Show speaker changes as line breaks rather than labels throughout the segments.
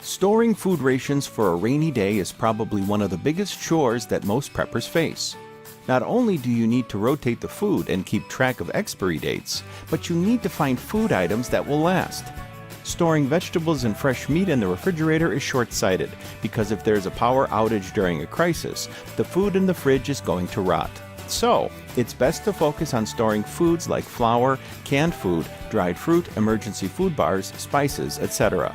Storing food rations for a rainy day is probably one of the biggest chores that most preppers face. Not only do you need to rotate the food and keep track of expiry dates, but you need to find food items that will last. Storing vegetables and fresh meat in the refrigerator is short-sighted, because if there's a power outage during a crisis, the food in the fridge is going to rot. So, it's best to focus on storing foods like flour, canned food, dried fruit, emergency food bars, spices, etc.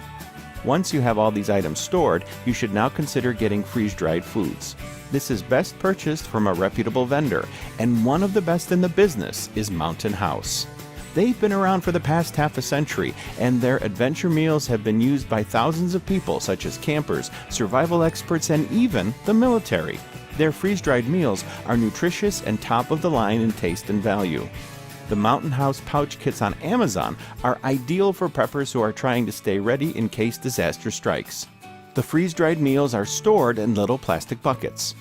Once you have all these items stored, you should now consider getting freeze-dried foods. This is best purchased from a reputable vendor, and one of the best in the business is Mountain House. They've been around for the past half a century, and their adventure meals have been used by thousands of people such as campers, survival experts, and even the military. Their freeze-dried meals are nutritious and top of the line in taste and value. The Mountain House pouch kits on Amazon are ideal for preppers who are trying to stay ready in case disaster strikes. The freeze-dried meals are stored in little plastic buckets.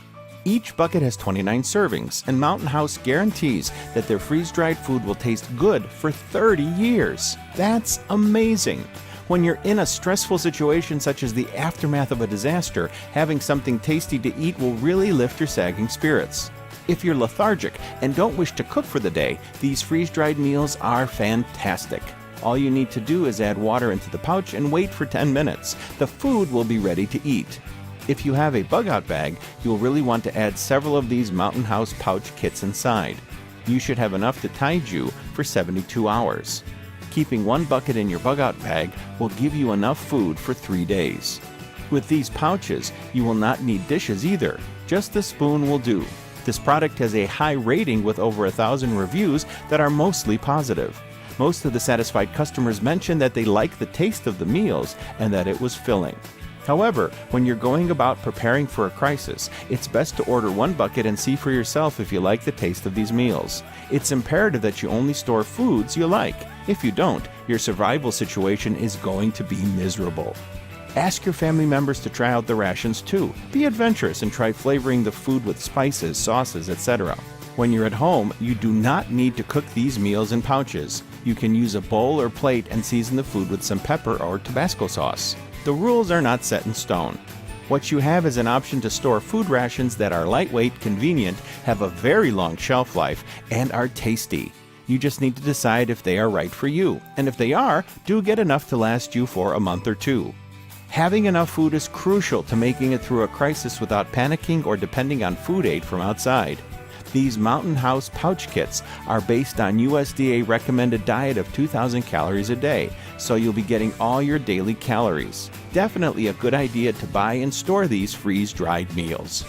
Each bucket has 29 servings, and Mountain House guarantees that their freeze-dried food will taste good for 30 years. That's amazing! When you're in a stressful situation such as the aftermath of a disaster, having something tasty to eat will really lift your sagging spirits. If you're lethargic and don't wish to cook for the day, these freeze-dried meals are fantastic. All you need to do is add water into the pouch and wait for 10 minutes. The food will be ready to eat. If you have a bug-out bag, you'll really want to add several of these Mountain House pouch kits inside. You should have enough to tide you for 72 hours. Keeping one bucket in your bug-out bag will give you enough food for 3 days. With these pouches, you will not need dishes either. Just a spoon will do. This product has a high rating with over 1,000 reviews that are mostly positive. Most of the satisfied customers mention that they like the taste of the meals and that it was filling. However, when you're going about preparing for a crisis, it's best to order one bucket and see for yourself if you like the taste of these meals. It's imperative that you only store foods you like. If you don't, your survival situation is going to be miserable. Ask your family members to try out the rations too. Be adventurous and try flavoring the food with spices, sauces, etc. When you're at home, you do not need to cook these meals in pouches. You can use a bowl or plate and season the food with some pepper or Tabasco sauce. The rules are not set in stone. What you have is an option to store food rations that are lightweight, convenient, have a very long shelf life, and are tasty. You just need to decide if they are right for you. And if they are, do get enough to last you for a month or two. Having enough food is crucial to making it through a crisis without panicking or depending on food aid from outside. These Mountain House pouch kits are based on USDA recommended diet of 2,000 calories a day, so you'll be getting all your daily calories. Definitely a good idea to buy and store these freeze-dried meals.